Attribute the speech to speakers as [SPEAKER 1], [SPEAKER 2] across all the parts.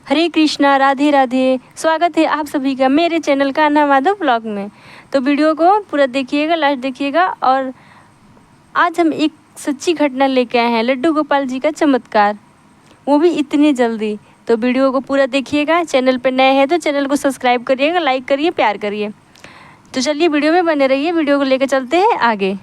[SPEAKER 1] हरे कृष्णा, राधे राधे। स्वागत है आप सभी का मेरे चैनल का अन्ना माधव ब्लॉग में। तो वीडियो को पूरा देखिएगा, लास्ट देखिएगा। और आज हम एक सच्ची घटना लेके आए हैं, लड्डू गोपाल जी का चमत्कार, वो भी इतनी जल्दी। तो वीडियो को पूरा देखिएगा। चैनल पर नए हैं तो चैनल को सब्सक्राइब करिएगा, लाइक करिए, प्यार करिए। तो चलिए वीडियो में बने रहिए। वीडियो को लेकर चलते हैं आगे।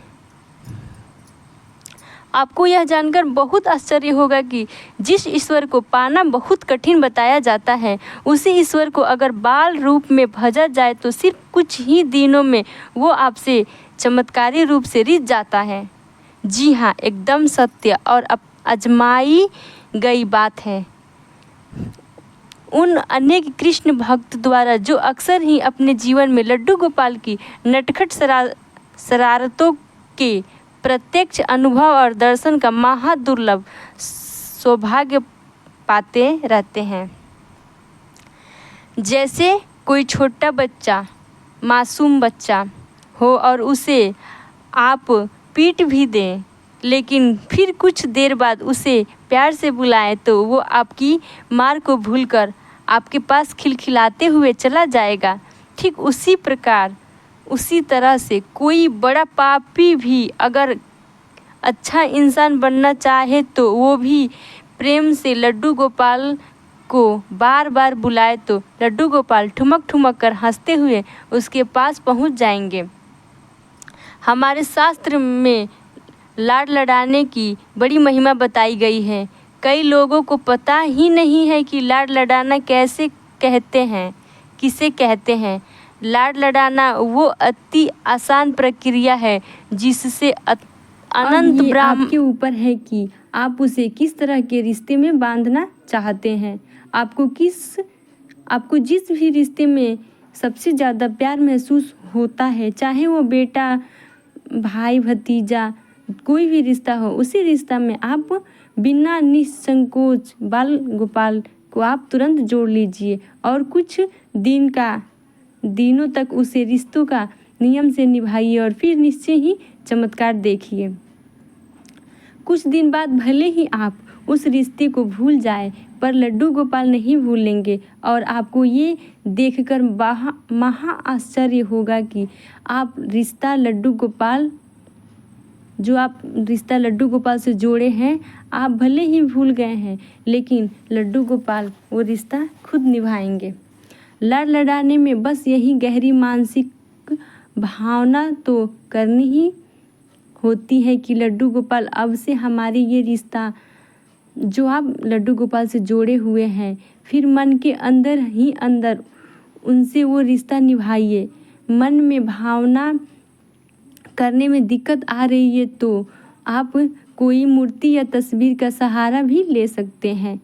[SPEAKER 1] आपको यह जानकर बहुत आश्चर्य होगा कि जिस ईश्वर को पाना बहुत कठिन बताया जाता है, उसी ईश्वर को अगर बाल रूप में भजा जाए तो सिर्फ कुछ ही दिनों में वो आपसे चमत्कारी रूप से रिझ जाता है। जी हाँ, एकदम सत्य और आजमाई गई बात है। उन अनेक कृष्ण भक्त द्वारा जो अक्सर ही अपने जीवन में लड्डू गोपाल की नटखट शरारतों के प्रत्यक्ष अनुभव और दर्शन का महा दुर्लभ सौभाग्य पाते रहते हैं। जैसे कोई छोटा बच्चा, मासूम बच्चा हो और उसे आप पीट भी दें, लेकिन फिर कुछ देर बाद उसे प्यार से बुलाएं तो वो आपकी मार को भूलकर आपके पास खिलखिलाते हुए चला जाएगा। ठीक उसी प्रकार, उसी तरह से कोई बड़ा पापी भी अगर अच्छा इंसान बनना चाहे तो वो भी प्रेम से लड्डू गोपाल को बार बार बुलाए तो लड्डू गोपाल ठुमक ठुमक कर हंसते हुए उसके पास पहुंच जाएंगे। हमारे शास्त्र में लाड लड़ाने की बड़ी महिमा बताई गई है। कई लोगों को पता ही नहीं है कि लाड लड़ाना कैसे कहते हैं, किसे कहते हैं। लाड लड़ाना वो अति आसान प्रक्रिया है जिससे अनंत ब्रह्म आपके ऊपर है कि आप उसे किस तरह के रिश्ते में बांधना चाहते हैं। आपको जिस भी रिश्ते में सबसे ज़्यादा प्यार महसूस होता है, चाहे वो बेटा, भाई, भतीजा, कोई भी रिश्ता हो, उसी रिश्ता में आप बिना निसंकोच बाल गोपाल को आप तुरंत जोड़ लीजिए और कुछ दिनों तक उसे रिश्तों का नियम से निभाइए और फिर निश्चय ही चमत्कार देखिए। कुछ दिन बाद भले ही आप उस रिश्ते को भूल जाए, पर लड्डू गोपाल नहीं भूलेंगे और आपको ये देखकर महा आश्चर्य होगा कि आप रिश्ता लड्डू गोपाल से जोड़े हैं, आप भले ही भूल गए हैं, लेकिन लड्डू गोपाल वो रिश्ता खुद निभाएंगे। लाड लड़ाने में बस यही गहरी मानसिक भावना तो करनी ही होती है कि लड्डू गोपाल अब से हमारी ये रिश्ता जो आप लड्डू गोपाल से जोड़े हुए हैं, फिर मन के अंदर ही अंदर उनसे वो रिश्ता निभाइए। मन में भावना करने में दिक्कत आ रही है तो आप कोई मूर्ति या तस्वीर का सहारा भी ले सकते हैं।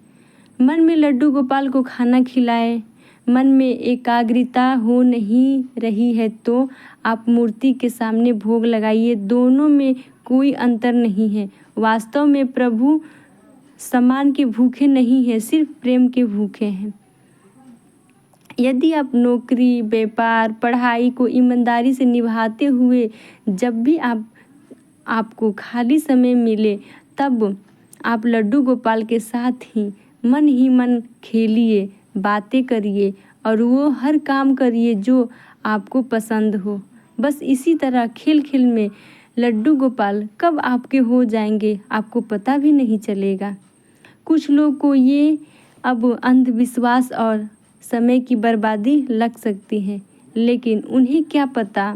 [SPEAKER 1] मन में लड्डू गोपाल को खाना खिलाएं। मन में एकाग्रता हो नहीं रही है तो आप मूर्ति के सामने भोग लगाइए। दोनों में कोई अंतर नहीं है। वास्तव में प्रभु सम्मान के भूखे नहीं हैं, सिर्फ प्रेम के भूखे हैं। यदि आप नौकरी, व्यापार, पढ़ाई को ईमानदारी से निभाते हुए जब भी आपको खाली समय मिले तब आप लड्डू गोपाल के साथ ही मन खेलिए, बातें करिए और वो हर काम करिए जो आपको पसंद हो। बस इसी तरह खेल खेल में लड्डू गोपाल कब आपके हो जाएंगे आपको पता भी नहीं चलेगा। कुछ लोग को ये अब अंधविश्वास और समय की बर्बादी लग सकती है, लेकिन उन्हें क्या पता,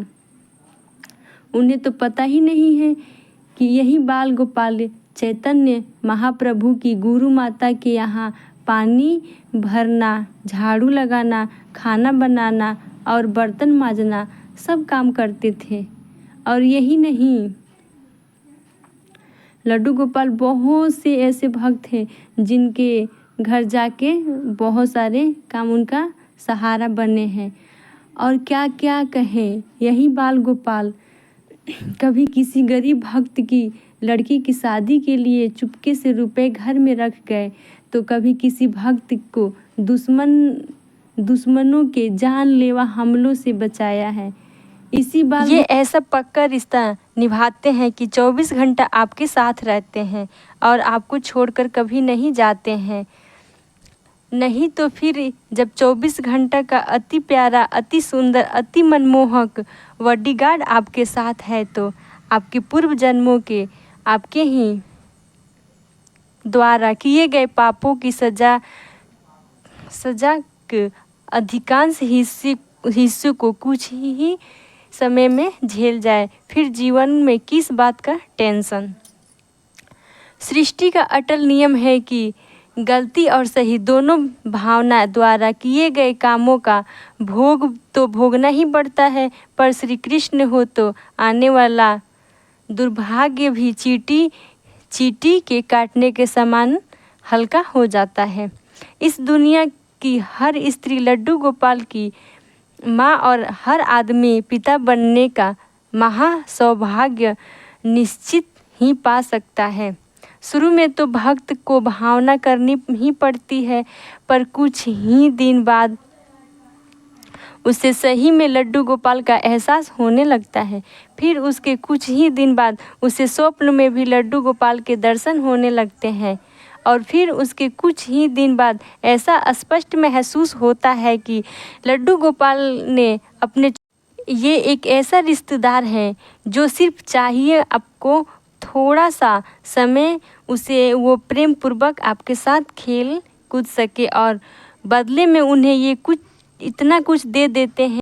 [SPEAKER 1] उन्हें तो पता ही नहीं है कि यही बाल गोपाल चैतन्य महाप्रभु की गुरु माता के यहाँ पानी भरना, झाड़ू लगाना, खाना बनाना और बर्तन मांजना सब काम करते थे। और यही नहीं, लड्डू गोपाल बहुत से ऐसे भक्त हैं जिनके घर जाके बहुत सारे काम उनका सहारा बने हैं। और क्या क्या कहें, यही बाल गोपाल कभी किसी गरीब भक्त की लड़की की शादी के लिए चुपके से रुपए घर में रख गए, तो कभी किसी भक्त को दुश्मनों के जानलेवा हमलों से बचाया है। इसी बात ये ऐसा पक्का रिश्ता निभाते हैं कि 24 घंटा आपके साथ रहते हैं और आपको छोड़कर कभी नहीं जाते हैं। नहीं तो फिर जब 24 घंटा का अति प्यारा, अति सुंदर, अति मनमोहक बॉडीगार्ड आपके साथ है तो आपके पूर्व जन्मों के आपके ही द्वारा किए गए पापों की सजा के अधिकांश हिस्से को कुछ ही समय में झेल जाए, फिर जीवन में किस बात का टेंशन। सृष्टि का अटल नियम है कि गलती और सही दोनों भावना द्वारा किए गए कामों का भोग तो भोगना ही पड़ता है, पर श्री कृष्ण हो तो आने वाला दुर्भाग्य भी चींटी के काटने के समान हल्का हो जाता है। इस दुनिया की हर स्त्री लड्डू गोपाल की माँ और हर आदमी पिता बनने का महा सौभाग्य निश्चित ही पा सकता है। शुरू में तो भक्त को भावना करनी ही पड़ती है, पर कुछ ही दिन बाद उसे सही में लड्डू गोपाल का एहसास होने लगता है। फिर उसके कुछ ही दिन बाद उसे स्वप्न में भी लड्डू गोपाल के दर्शन होने लगते हैं और फिर उसके कुछ ही दिन बाद ऐसा स्पष्ट महसूस होता है कि लड्डू गोपाल ने अपने ये एक ऐसा रिश्तेदार है जो सिर्फ चाहिए आपको थोड़ा सा समय, उसे वो प्रेम पूर्वक आपके साथ खेल कूद सके और बदले में उन्हें ये इतना कुछ दे देते हैं।